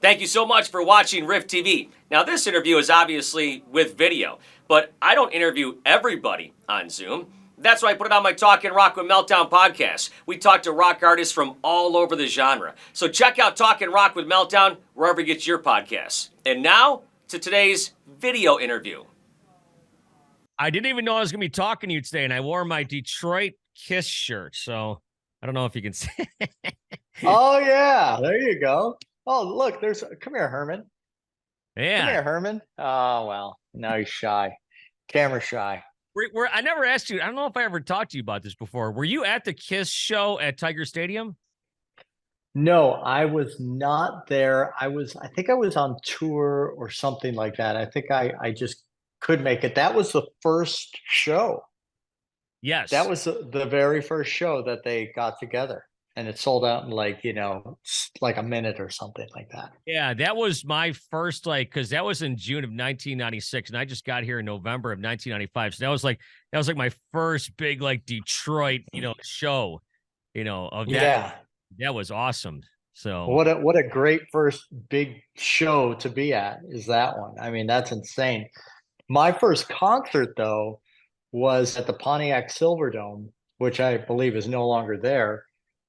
Thank you so much for watching Riff TV. Now, this interview is obviously with video, but I don't interview everybody on Zoom. That's why I put it on my Talkin' Rock with Meltdown podcast. We talk to rock artists from all over the genre. So check out Talkin' Rock with Meltdown wherever you get your podcasts. And now to today's video interview. I didn't even know I was going to be talking to you today, and I wore my Detroit Kiss shirt, so I don't know if you can see. Oh, yeah. There you go. Oh, look, come here, Herman. Yeah. Come here, Herman. Oh, well, now he's shy. Camera shy. I never asked you. I don't know if I ever talked to you about this before. Were you at the Kiss show at Tiger Stadium? No, I was not there. I think I was on tour or something like that. I think I just could make it. That was the first show. Yes. That was the very first show that they got together. And it sold out in like a minute or something like that. Yeah, that was my first, because that was in June of 1996, and I just got here in November of 1995. So that was like my first big Detroit, show, of that. Yeah. That was awesome. So what a great first big show to be at is that one. I mean, that's insane. My first concert though was at the Pontiac Silverdome, which I believe is no longer there.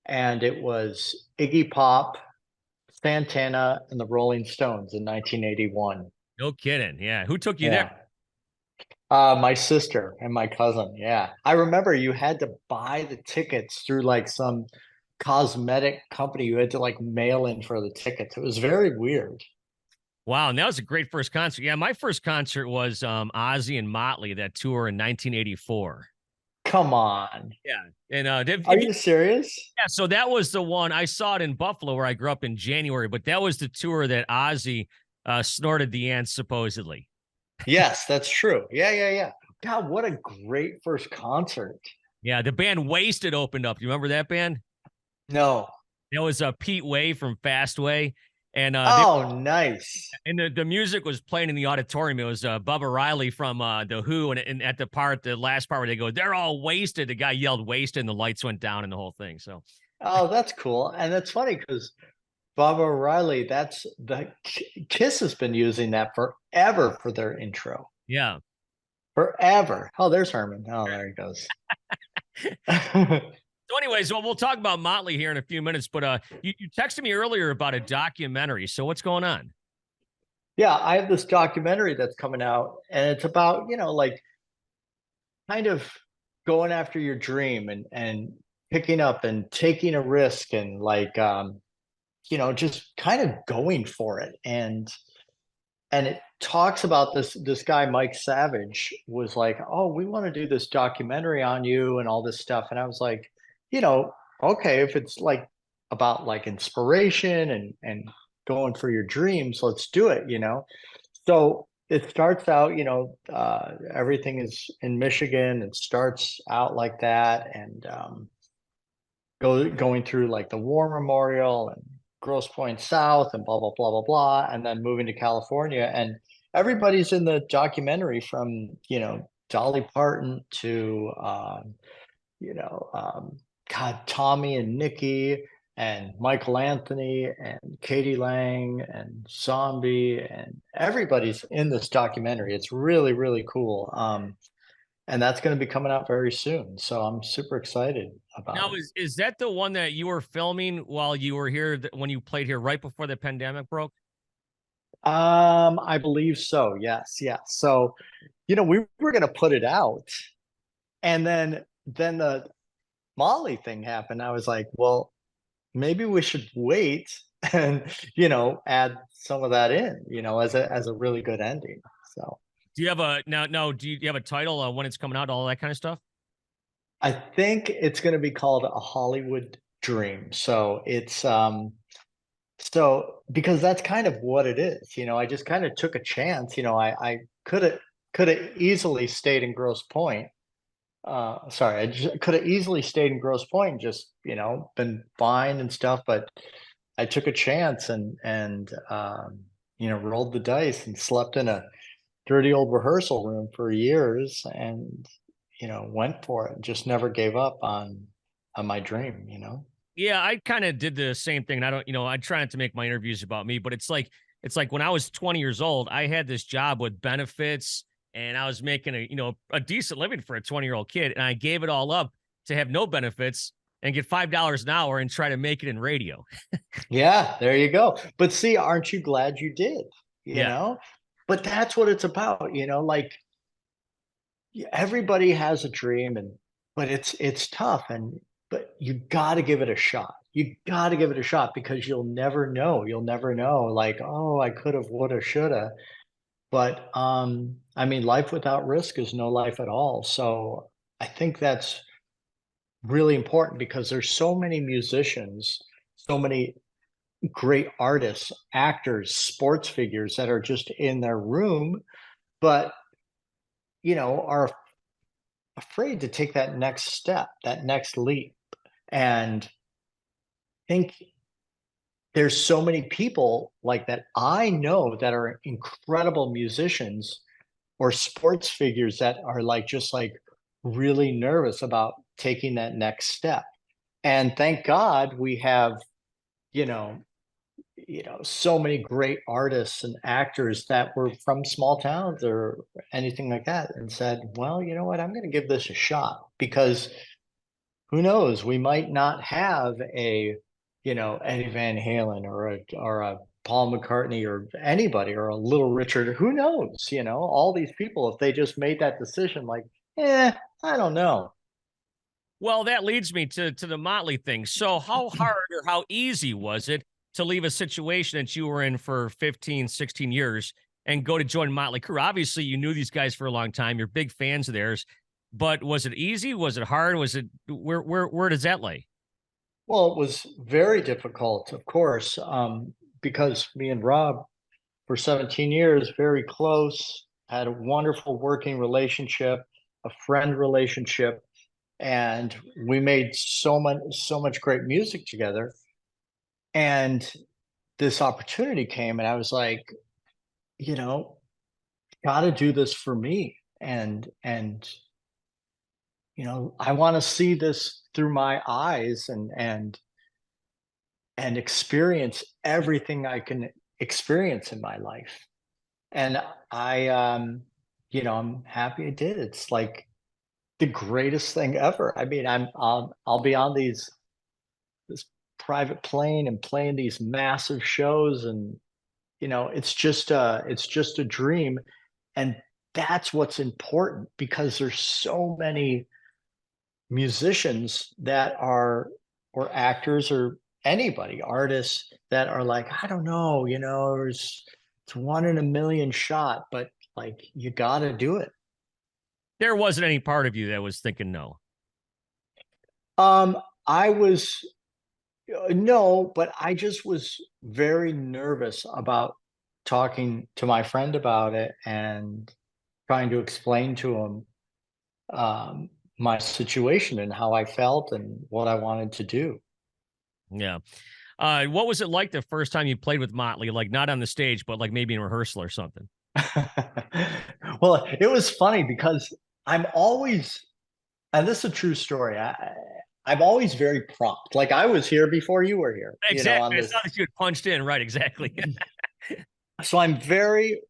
And it was Iggy Pop, Santana, and the Rolling Stones in 1981. No kidding. Yeah. Who took you there? My sister and my cousin. Yeah. I remember you had to buy the tickets through some cosmetic company. You had to mail in for the tickets. It was very weird. Wow. And that was a great first concert. Yeah. My first concert was Ozzy and Motley, that tour in 1984. Come on. Yeah. And are you serious? Yeah. So that was the one. I saw it in Buffalo where I grew up in January, but that was the tour that Ozzy snorted the ants, supposedly. Yes, that's true. Yeah. God, what a great first concert. Yeah. The band Wasted opened up. Do you remember that band? No. It was Pete Way from Fastway. And nice. And the music was playing in the auditorium. It was Bubba Riley from The Who, and at the last part where they go, "They're all wasted." The guy yelled "wasted," and the lights went down and the whole thing. So, oh, that's cool, and that's funny because Bubba Riley, that's the Kiss has been using that forever for their intro. Yeah, forever. Oh, there's Herman. Oh, there he goes. So anyways, we'll talk about Motley here in a few minutes, but you texted me earlier about a documentary. So what's going on? Yeah, I have this documentary that's coming out, and it's about, kind of going after your dream and picking up and taking a risk and just kind of going for it. And it talks about this guy, Mike Savage, was like, "Oh, we want to do this documentary on you and all this stuff." And I was like, okay, if it's about inspiration and going for your dreams, let's do it, So it starts out, everything is in Michigan. It starts out like that, and going through the War Memorial and Grosse Pointe South and blah blah blah blah blah, and then moving to California. And everybody's in the documentary, from Dolly Parton to God, Tommy and Nikki and Michael Anthony and Katie Lang and Zombie, and everybody's in this documentary. It's really, really cool. And that's going to be coming out very soon. So I'm super excited about it. Now, is that the one that you were filming while you were here, when you played here right before the pandemic broke? I believe so. Yes. Yeah. So, we were going to put it out, and then the Molly thing happened. I was like, well, maybe we should wait and add some of that in, as a really good ending. So do you have do you have a title on when it's coming out, all that kind of stuff? I think it's going to be called A Hollywood Dream. So it's because that's kind of what it is. I just kind of took a chance. I could have easily stayed in Grosse Pointe. I just could have easily stayed in Grosse Pointe and just, been fine and stuff, but I took a chance and rolled the dice and slept in a dirty old rehearsal room for years, and, went for it and just never gave up on my dream. Yeah, I kind of did the same thing. And I don't, I try not to make my interviews about me, but it's like when I was 20 years old, I had this job with benefits and I was making a decent living for a 20-year-old kid. And I gave it all up to have no benefits and get $5 an hour and try to make it in radio. Yeah, there you go. But see, aren't you glad you did? You Yeah. know, but that's what it's about, like everybody has a dream and but it's tough and but you got to give it a shot. You got to give it a shot because you'll never know. You'll never know like, oh, I could have, woulda, shoulda. But I mean, life without risk is no life at all. So I think that's really important because there's so many musicians, so many great artists, actors, sports figures that are just in their room, but are afraid to take that next step, that next leap. And think there's so many people like that I know that are incredible musicians or sports figures that are like just like really nervous about taking that next step. And thank God we have, you know, so many great artists and actors that were from small towns or anything like that and said, well, you know what, I'm going to give this a shot because who knows, we might not have a, Eddie Van Halen or a Paul McCartney or anybody or a Little Richard, who knows, all these people, if they just made that decision, like, I don't know. Well, that leads me to the Motley thing. So how hard or how easy was it to leave a situation that you were in for 15, 16 years and go to join Motley Crue? Obviously, you knew these guys for a long time. You're big fans of theirs. But was it easy? Was it hard? Was it where does that lay? Well, it was very difficult, of course, because me and Rob for 17 years, very close, had a wonderful working relationship, a friend relationship, and we made so much great music together. And this opportunity came, and I was like, you know, got to do this for me, and I want to see this through my eyes and experience everything I can experience in my life. And I'm happy I did. It's like the greatest thing ever. I mean, I'll be on this private plane and playing these massive shows, and it's just a dream, and that's what's important because there's so many musicians that are or actors or anybody artists that are like, I don't know, it's one in a million shot, but like you got to do it. There wasn't any part of you that was thinking no. I was no, but I just was very nervous about talking to my friend about it and trying to explain to him my situation and how I felt and what I wanted to do. Yeah. What was it like the first time you played with Motley? Like not on the stage, but like maybe in rehearsal or something. Well, it was funny because I'm always, and this is a true story. I'm always very prompt. Like I was here before you were here, on Exactly. It's this. not that you had punched in, right? Exactly. So I'm very,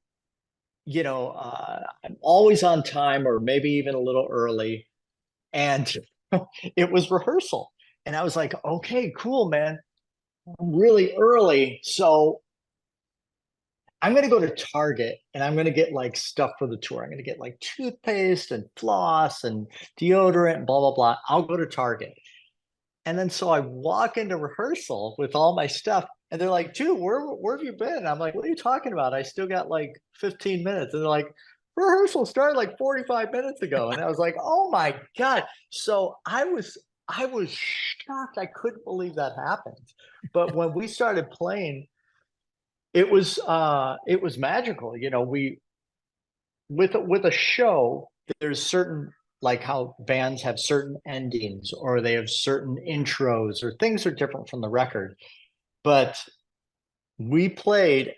I'm always on time or maybe even a little early. And it was rehearsal. And I was like, okay, cool, man. I'm really early. So I'm going to go to Target and I'm going to get like stuff for the tour. I'm going to get like toothpaste and floss and deodorant and blah, blah, blah. I'll go to Target. And then so I walk into rehearsal with all my stuff and they're like, dude, where have you been? And I'm like, what are you talking about? I still got like 15 minutes. And they're like, rehearsal started like 45 minutes ago. And I was like, oh my God. So I was shocked. I couldn't believe that happened. But when we started playing, it was magical. We with a show, there's certain like how bands have certain endings or they have certain intros or things are different from the record. But we played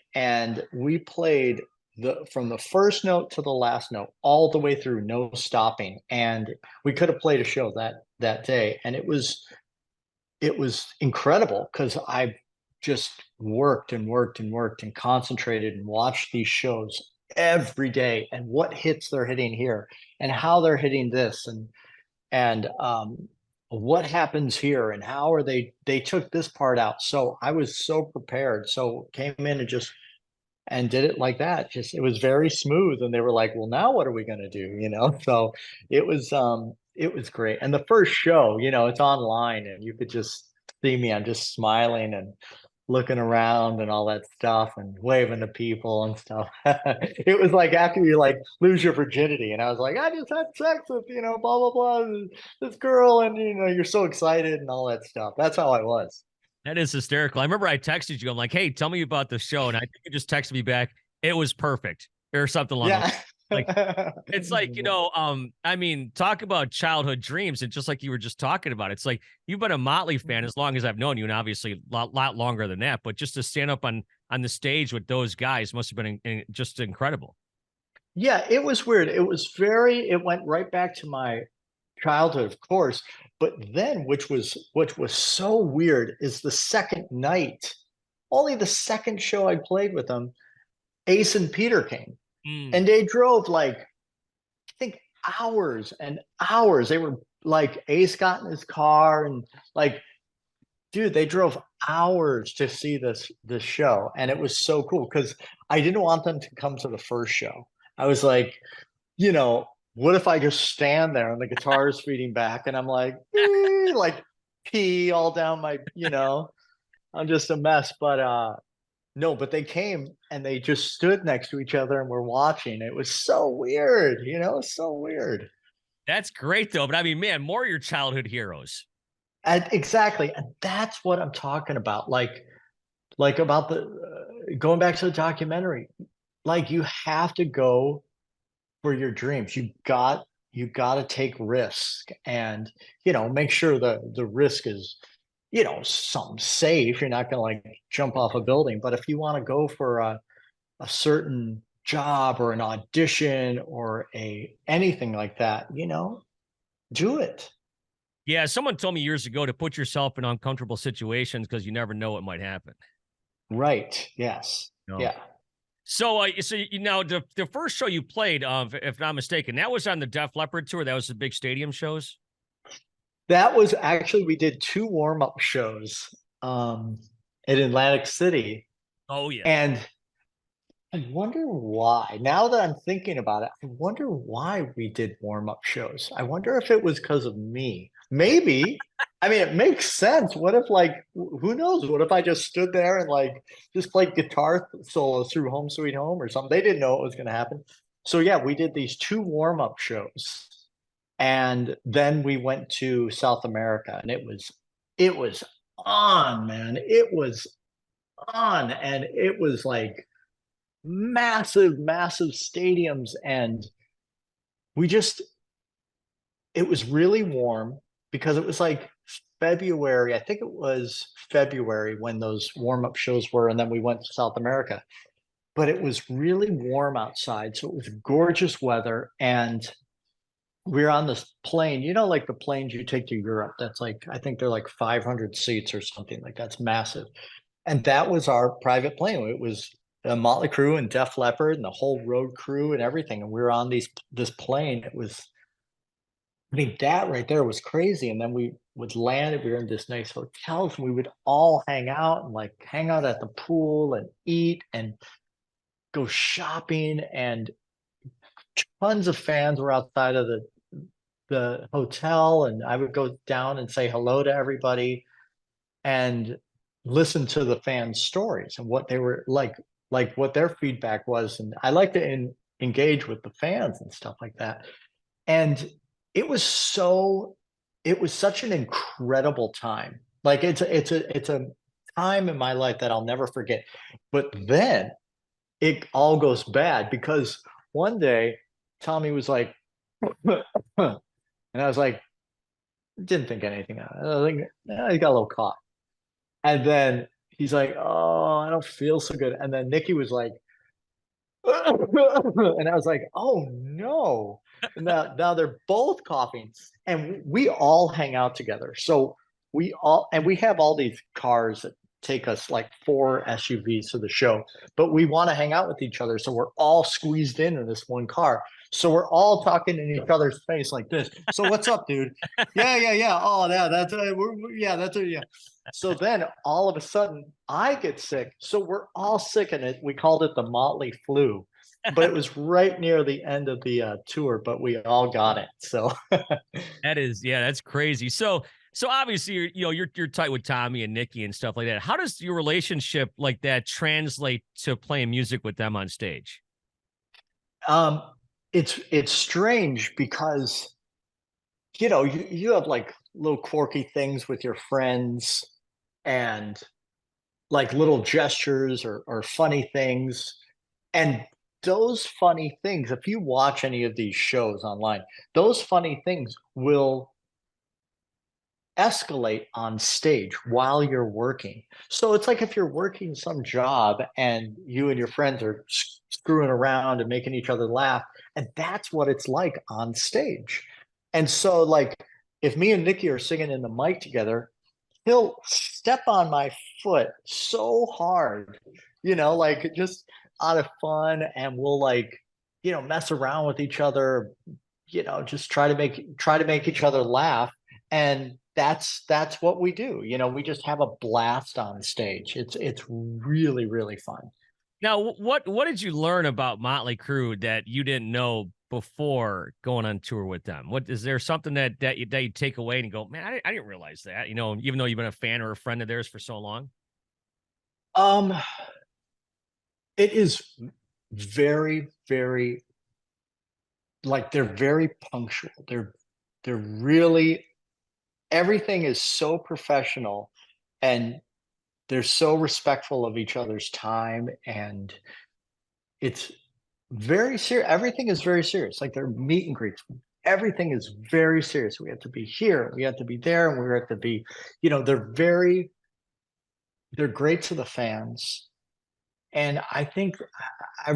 the from the first note to the last note all the way through, no stopping. And we could have played a show that day. And it was incredible because I just worked and worked and worked and concentrated and watched these shows every day and what hits they're hitting here and how they're hitting this and what happens here and how are they took this part out. So I was so prepared. So came in and did it like that. Just it was very smooth. And they were like, well, now what are we gonna do? So it was great. And the first show, it's online and you could just see me. I'm just smiling and looking around and all that stuff and waving to people and stuff. It was like after you like lose your virginity, and I was like, I just had sex with, blah blah blah, this girl, and you're so excited and all that stuff. That's how I was. That is hysterical. I remember I texted you. I'm like, hey, tell me about the show. And I think you just texted me back. It was perfect or something along those Yeah. lines. Like, it's like, I mean, talk about childhood dreams. And just like you were just talking about, it's like you've been a Motley fan as long as I've known you, and obviously a lot longer than that. But just to stand up on the stage with those guys must have been just incredible. Yeah, it was weird. It went right back to my childhood, of course. But then, which was so weird, is the second night, only the second show I played with them, Ace and Peter came. Mm. And they drove like, I think, hours and hours. They were like, Ace got in his car and like, dude, they drove hours to see this show. And it was so cool because I didn't want them to come to the first show. I was like, what if I just stand there and the guitar is feeding back and I'm like, like pee all down I'm just a mess. But no, but they came and they just stood next to each other and were watching. It was so weird, so weird. That's great though. But I mean, man, more your childhood heroes. And exactly. And that's what I'm talking about. Like about the going back to the documentary, like you have to go for your dreams. You got to take risk and, make sure the risk is, something safe. You're not going to like jump off a building. But if you want to go for a certain job or an audition or anything like that, do it. Yeah, someone told me years ago to put yourself in uncomfortable situations because you never know what might happen. Right. Yes. No. Yeah. So, the first show you played, if not mistaken, that was on the Def Leppard tour. That was the big stadium shows. That was actually, we did two warm-up shows in Atlantic City. Oh yeah. And I wonder why. Now that I'm thinking about it, I wonder why we did warm-up shows. I wonder if it was because of me. Maybe. I mean, it makes sense. What if, like, who knows? What if I just stood there and, like, just played guitar solos through Home Sweet Home or something? They didn't know what was going to happen. So, yeah, we did these two warm-up shows. And then we went to South America, and it was on, man. It was on. And it was, like, massive stadiums, and it was really warm because it was like February. I think it was February when those warm-up shows were, and then we went to South America. But it was really warm outside, so it was gorgeous weather. And we were on this plane, like the planes you take to Europe. That's like, I think they're like 500 seats or something, like that's massive. And that was our private plane. It was Motley Crue and Def Leppard and the whole road crew and everything. And we were on this plane. I mean, that right there was crazy. And then we would land. We were in this nice hotels, and we would all hang out and like hang out at the pool and eat and go shopping. And tons of fans were outside of the hotel, and I would go down and say hello to everybody and listen to the fans' stories and what they were like what their feedback was. And I like to engage with the fans and stuff like that. And it was such an incredible time. Like it's a time in my life that I'll never forget. But then it all goes bad because one day Tommy was like, and I was like, didn't think anything of it. I was like, he got a little cough. And then he's like, oh, I don't feel so good. And then Nikki was like, and I was like, oh no. Now they're both coughing. And we all hang out together. So we have all these cars that take us like 4 SUVs to the show, but we want to hang out with each other. So we're all squeezed in this one car. So we're all talking in each other's face like this. So what's up, dude? Yeah, yeah, yeah. Oh, yeah, yeah, yeah. So then all of a sudden I get sick. So we're all sick in it. We called it the Motley Flu, but it was right near the end of the tour, but we all got it. So That's crazy. So obviously you're tight with Tommy and Nikki and stuff like that. How does your relationship like that translate to playing music with them on stage? um, it's strange because you have like little quirky things with your friends and like little gestures or funny things. And those funny things, if you watch any of these shows online, those funny things will escalate on stage while you're working. So it's like if you're working some job and you and your friends are screwing around and making each other laugh, and that's what it's like on stage. And so, like, if me and Nikki are singing in the mic together, he'll step on my foot so hard, like just out of fun, and we'll like, mess around with each other, just try to make each other laugh. And that's what we do. We just have a blast on stage. It's really, really fun. Now, what did you learn about Motley Crue that you didn't know before going on tour with them? What is there something that you take away and go, man, I didn't realize that, even though you've been a fan or a friend of theirs for so long? Um, it is very, very, like, they're very punctual. They're really, everything is so professional, and they're so respectful of each other's time, and it's very serious. Everything is very serious. Like their meet and greets, everything is very serious. We have to be here, we have to be there, and we have to be, they're great to the fans. And I think it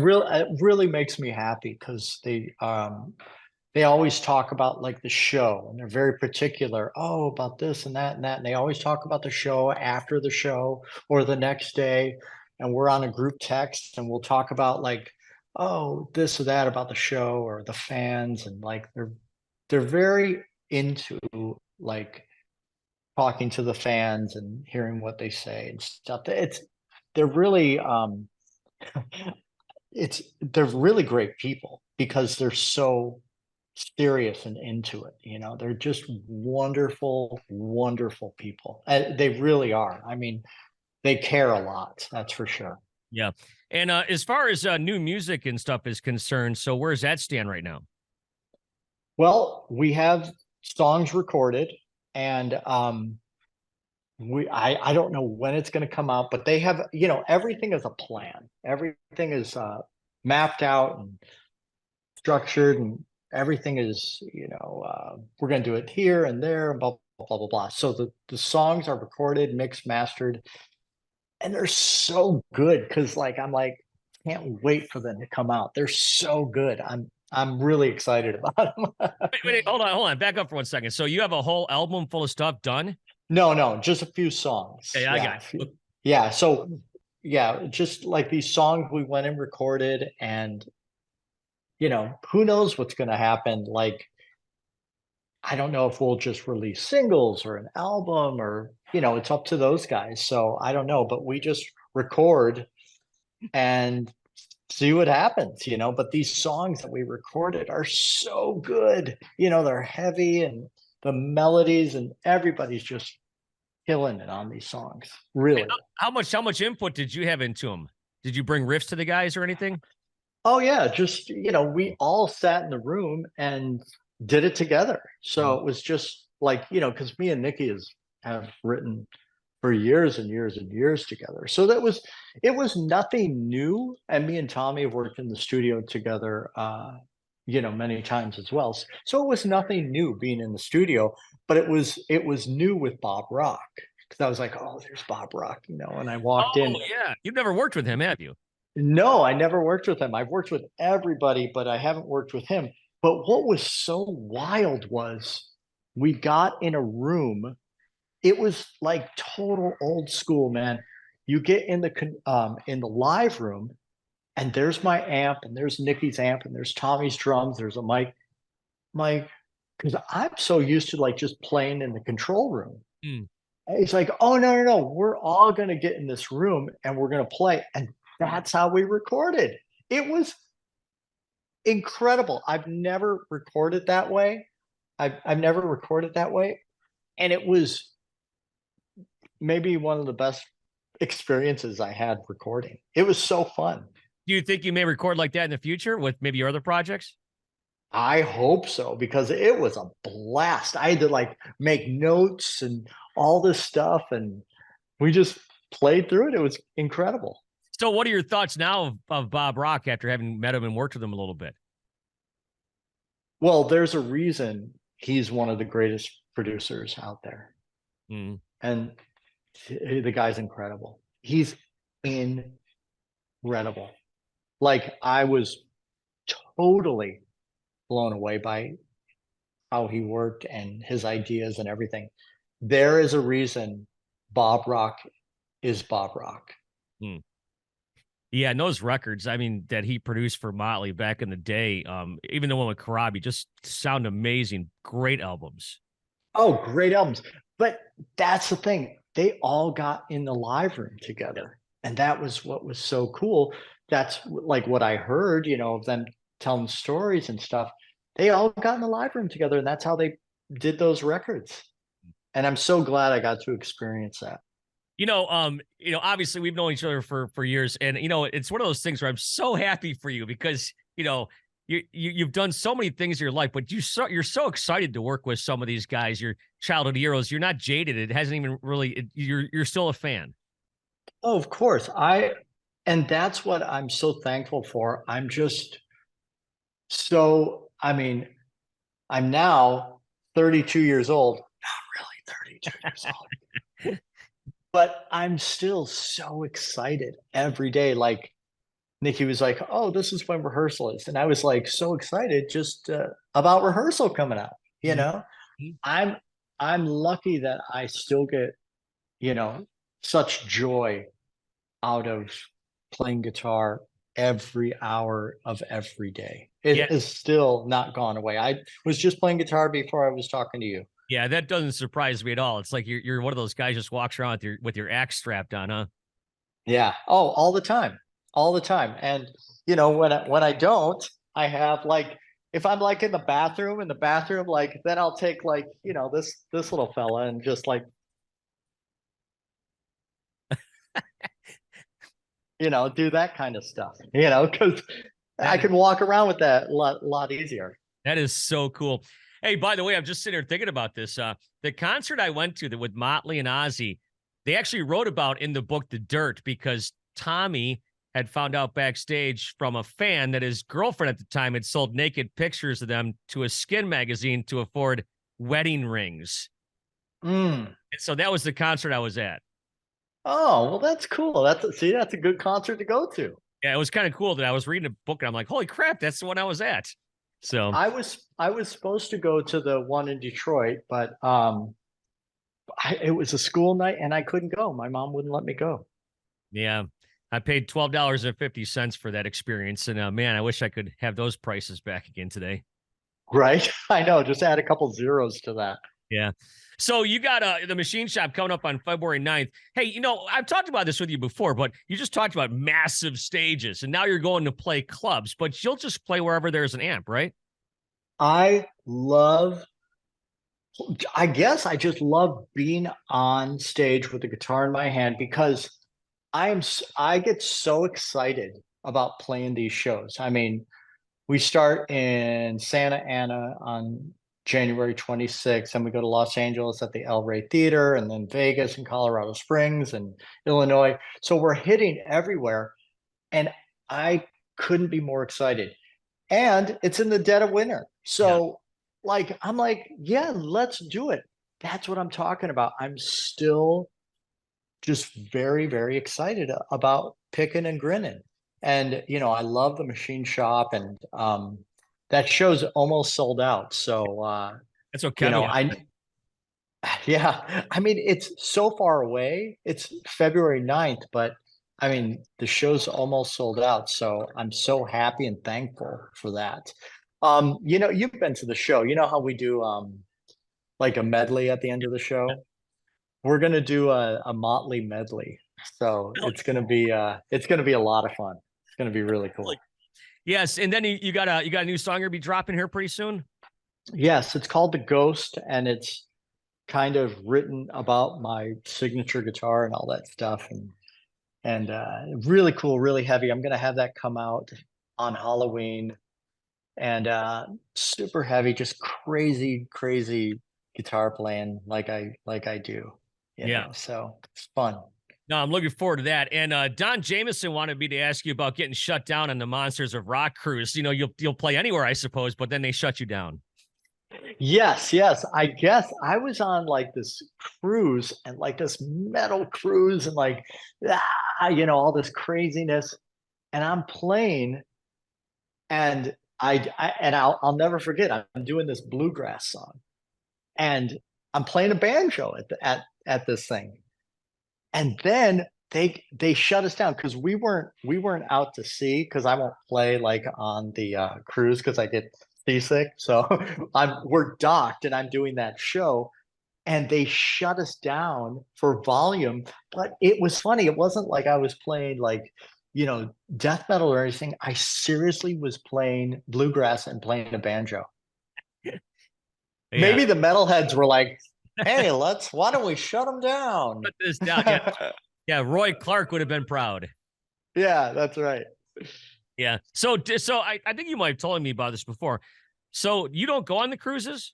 really makes me happy because they always talk about like the show, and they're very particular. Oh, about this and that and that. And they always talk about the show after the show or the next day. And we're on a group text and we'll talk about like, oh, this or that about the show or the fans. And like they're very into like talking to the fans and hearing what they say and stuff. They're really they're really great people because they're so serious and into it. They're just wonderful, wonderful people. They really are. I mean, they care a lot, that's for sure. Yeah. And as far as new music and stuff is concerned, so where's that stand right now? Well, we have songs recorded, and I don't know when it's going to come out, but they have, everything is a plan. Everything is mapped out and structured, and everything is, we're going to do it here and there and blah, blah, blah, blah, blah. So the songs are recorded, mixed, mastered, and they're so good because like I'm like, can't wait for them to come out. They're so good. I'm really excited about them. Wait, hold on. Back up for 1 second. So you have a whole album full of stuff done? No, just a few songs. Okay, I got you. Yeah. So yeah, just like these songs we went and recorded, and who knows what's going to happen. Like, I don't know if we'll just release singles or an album, or it's up to those guys. So I don't know, but we just record and see what happens. But these songs that we recorded are so good. They're heavy, and the melodies, and everybody's just killing it on these songs. Really. How much input did you have into them? Did you bring riffs to the guys or anything? Oh yeah, just we all sat in the room and did it together. So it was just like, because me and Nikki have written for years and years and years together. So it was nothing new. And me and Tommy have worked in the studio together many times as well. So it was nothing new being in the studio, but it was new with Bob Rock. Because I was like, oh, there's Bob Rock, and I walked in. Oh yeah. You've never worked with him, have you? No, I never worked with him. I've worked with everybody, but I haven't worked with him. But what was so wild was we got in a room it was like total old school, man. You get in the live room, and there's my amp, and there's Nikki's amp, and there's Tommy's drums, there's a mic, because I'm so used to like just playing in the control room. Mm. And he's like, "Oh no, we're all gonna get in this room and we're gonna play," and that's how we recorded. It was incredible. I've never recorded that way. I've never recorded that way, and it was maybe one of the best experiences I had recording. It was so fun. Do you think you may record like that in the future with maybe your other projects? I hope so, because it was a blast. I had to like make notes and all this stuff, and we just played through it. It was incredible. So what are your thoughts now of Bob Rock after having met him and worked with him a little bit? Well, there's a reason he's one of the greatest producers out there. Mm. And the guy's incredible. He's incredible. Like, I was totally blown away by how he worked and his ideas and everything. There is a reason Bob Rock is Bob Rock. Mm. Yeah, and those records, I mean, that he produced for Motley back in the day, even the one with Karabi, just sound amazing. Great albums. Oh, great albums. But that's the thing. They all got in the live room together. And that was what was so cool. That's like what I heard, of them telling stories and stuff. They all got in the live room together, and that's how they did those records. And I'm so glad I got to experience that. Obviously we've known each other for years, and it's one of those things where I'm so happy for you because you've done so many things in your life, but you're so excited to work with some of these guys, your childhood heroes. You're not jaded. It hasn't even really. You're still a fan. Oh, of course. And that's what I'm so thankful for. I'm just so. I mean, I'm now 32 years old. Not really 32 years old. But I'm still so excited every day. Like, Nikki was like, "Oh, this is when rehearsal is," and I was like so excited just about rehearsal coming out. Mm-hmm. I'm lucky that I still get such joy out of playing guitar every hour of every day. It is still not gone away. I was just playing guitar before I was talking to you. Yeah, that doesn't surprise me at all. It's like you're one of those guys just walks around with your axe strapped on, huh? Yeah. Oh, all the time. All the time. And when I don't, I have like, if I'm like in the bathroom, like then I'll take like, this little fella and just like do that kind of stuff, because I can walk around with that a lot easier. That is so cool. Hey, by the way, I'm just sitting here thinking about this. The concert I went to with Motley and Ozzy, they actually wrote about in the book The Dirt because Tommy had found out backstage from a fan that his girlfriend at the time had sold naked pictures of them to a Skin magazine to afford wedding rings. Mm. And so that was the concert I was at. Oh, well, that's cool. That's a good concert to go to. Yeah, it was kind of cool that I was reading a book and I'm like, holy crap, that's the one I was at. So I was supposed to go to the one in Detroit, but it was a school night and I couldn't go. My mom wouldn't let me go. Yeah, I paid $12.50 for that experience, and man, I wish I could have those prices back again today. Right, I know. Just add a couple zeros to that. Yeah. So you got the Machine Shop coming up on February 9th. Hey, I've talked about this with you before, but you just talked about massive stages, and now you're going to play clubs, but you'll just play wherever there's an amp, right? I guess I just love being on stage with the guitar in my hand because I get so excited about playing these shows. I mean, we start in Santa Ana on January 26th, and we go to Los Angeles at the El Rey Theater, and then Vegas and Colorado Springs and Illinois. So we're hitting everywhere, and I couldn't be more excited. And it's in the dead of winter. So I'm like, yeah, let's do it. That's what I'm talking about. I'm still just very, very excited about picking and grinning. And, I love the Machine Shop, and that show's almost sold out. So, that's okay. Yeah. I mean, it's so far away. It's February 9th, but I mean, the show's almost sold out. So I'm so happy and thankful for that. You've been to the show. You know how we do like a medley at the end of the show? We're gonna do a Motley medley. So it's gonna be a lot of fun. It's gonna be really cool. Yes, and then you got a new song you'll be dropping here pretty soon. Yes, it's called The Ghost, and it's kind of written about my signature guitar and all that stuff, and really cool, really heavy. I'm gonna have that come out on Halloween, and super heavy, just crazy, crazy guitar playing like I do, Yeah. So it's fun. No, I'm looking forward to that. And Don Jameson wanted me to ask you about getting shut down on the Monsters of Rock cruise. You'll play anywhere, I suppose, but then they shut you down. Yes, yes. I guess I was on like this cruise and like this metal cruise and like all this craziness. And I'm playing and I'll never forget. I'm doing this bluegrass song and I'm playing a banjo at this thing. And then they shut us down because we weren't out to sea because I won't play like on the cruise because I get seasick. So we're docked and I'm doing that show and they shut us down for volume. But it was funny. It wasn't like I was playing like, death metal or anything. I seriously was playing bluegrass and playing a banjo. Yeah. Maybe the metalheads were like, hey, why don't we shut them down? Shut this down. Yeah. Yeah, Roy Clark would have been proud. Yeah, that's right. Yeah. So I think you might have told me about this before. So you don't go on the cruises?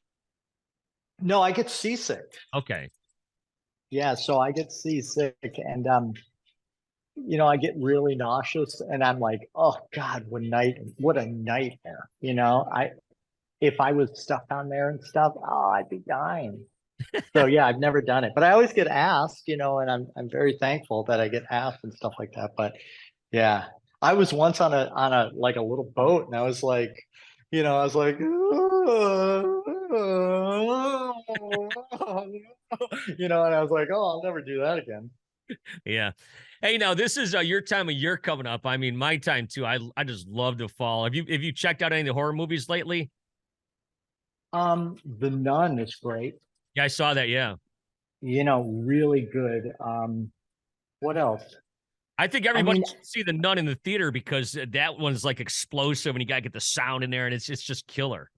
No, I get seasick. Okay. Yeah, so I get seasick and I get really nauseous and I'm like, oh God, what a nightmare. If I was stuck on there and stuff, oh, I'd be dying. So yeah, I've never done it, but I always get asked, and I'm very thankful that I get asked and stuff like that. But yeah, I was once on a like a little boat, and I was like, and I was like, oh, I'll never do that again. Yeah. Hey, now this is your time of year coming up. I mean, my time too. I just love the fall. Have you checked out any of the horror movies lately? The Nun is great. Yeah, I saw that. Yeah. Really good. What else? I think everybody should see the Nun in the theater because that one's like explosive and you gotta get the sound in there and it's just killer.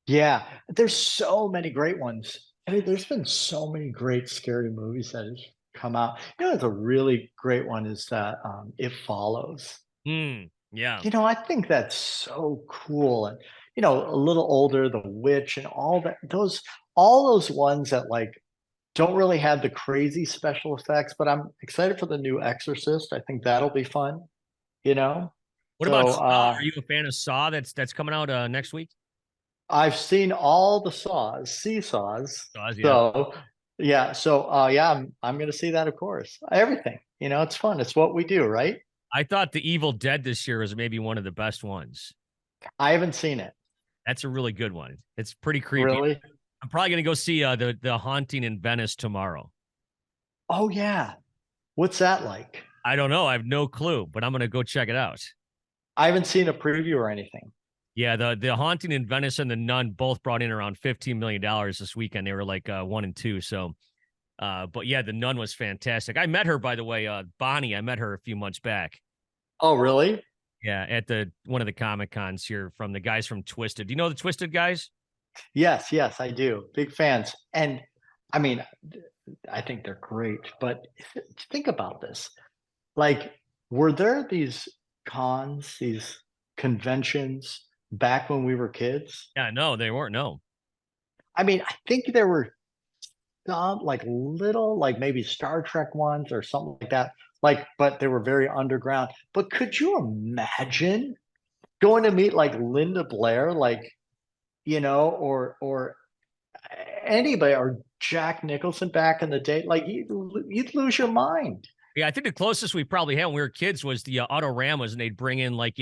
Yeah, there's so many great ones. I mean, there's been so many great scary movies that have come out. It's a really great one is that It Follows. Yeah. I think that's so cool. And a little older, The Witch and all that, all those ones that like don't really have the crazy special effects, but I'm excited for the new Exorcist. I think that'll be fun, What about Saw? Are you a fan of Saw that's coming out next week? I've seen all the Seesaws. Saws, yeah. So yeah, I'm gonna see that, of course. Everything. It's fun. It's what we do, right? I thought The Evil Dead this year was maybe one of the best ones. I haven't seen it. That's a really good one. It's pretty creepy. Really? I'm probably gonna go see the Haunting in Venice tomorrow. Oh yeah. What's that like? I don't know. I have no clue, but I'm gonna go check it out. I haven't seen a preview or anything. Yeah, the Haunting in Venice and the Nun both brought in around $15 million this weekend. They were like 1 and 2. So, but yeah, the Nun was fantastic. I met her, by the way, Bonnie. I met her a few months back. Oh, really? Yeah, at one of the Comic Cons here from the guys from Twisted. Do you know the Twisted guys? Yes, I do. Big fans. And I mean, I think they're great. But think about this. Like, were there these cons, these conventions back when we were kids? Yeah, no, they weren't. No. I mean, I think there were some like little, like maybe Star Trek ones or something like that. Like, but they were very underground. But could you imagine going to meet like Linda Blair, like, or anybody, or Jack Nicholson back in the day? Like, you'd lose your mind. Yeah, I think the closest we probably had when we were kids was the Autoramas, and they'd bring in like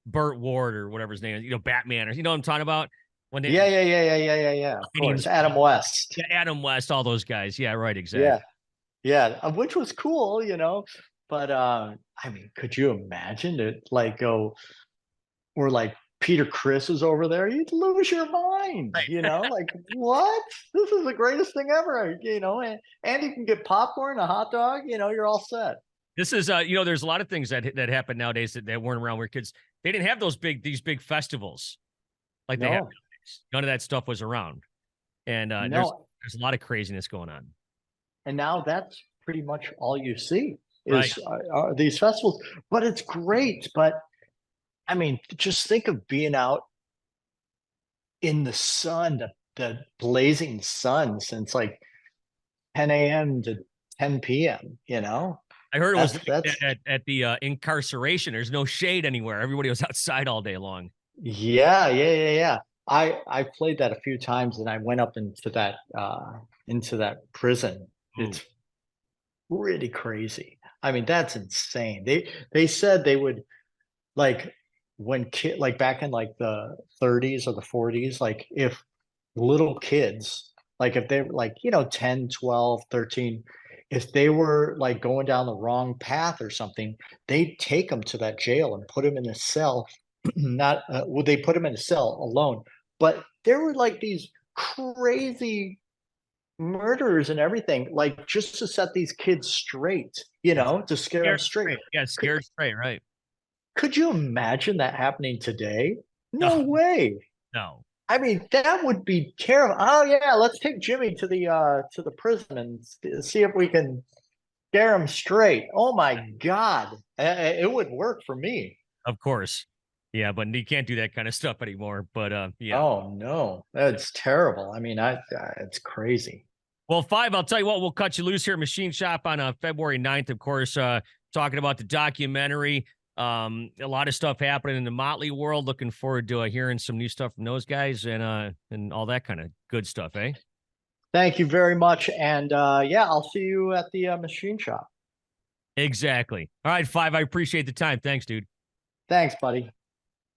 Burt Ward or whatever his name is, Batman, or what I'm talking about. When they, Yeah. Of course, Adam West. Yeah, Adam West, all those guys. Yeah, right, exactly. Yeah, which was cool, But I mean, could you imagine it? Like go or like Peter Criss is over there, you'd lose your mind, Right. Like what? This is the greatest thing ever, and you can get popcorn, a hot dog, you're all set. This is there's a lot of things that happen nowadays that weren't around where kids they didn't have these big festivals like they have No, nowadays. None of that stuff was around. And no, there's a lot of craziness going on. and now that's pretty much all you see Right. is these festivals. But it's great. But I mean, just think of being out in the sun, the blazing sun, since like 10 a.m. to 10 p.m. I heard it was That's at the incarceration. There's no shade anywhere. Everybody was outside all day long. Yeah. I played that a few times, and I went up into that prison. Ooh. It's really crazy. I mean, that's insane. They said they would, like, like back in like the 30s or the 40s, like if little kids, like if they were like 10, 12, 13, if they were like going down the wrong path or something, they'd take them to that jail and put them in a cell. Not Would they put them in a cell alone, but there were like these crazy murders and everything, like just to set these kids straight, to scare them straight. Yeah, scared straight, right. Could you imagine that happening today? No No, way. no. I mean, that would be terrible. Oh yeah, let's take Jimmy to the prison and see if we can scare him straight. Oh my God, it would work for me. Of course. Yeah, but you can't do that kind of stuff anymore. But yeah. Oh no, that's terrible. I mean, it's crazy. Well, Five, I'll tell you what, we'll cut you loose here, Machine Shop, on February 9th, of course, talking about the documentary. A lot of stuff happening in the Motley world. Looking forward to hearing some new stuff from those guys and all that kind of good stuff, eh? Thank you very much, and yeah, I'll see you at the machine shop. Exactly. All right, Five, I appreciate the time. Thanks, dude. Thanks, buddy.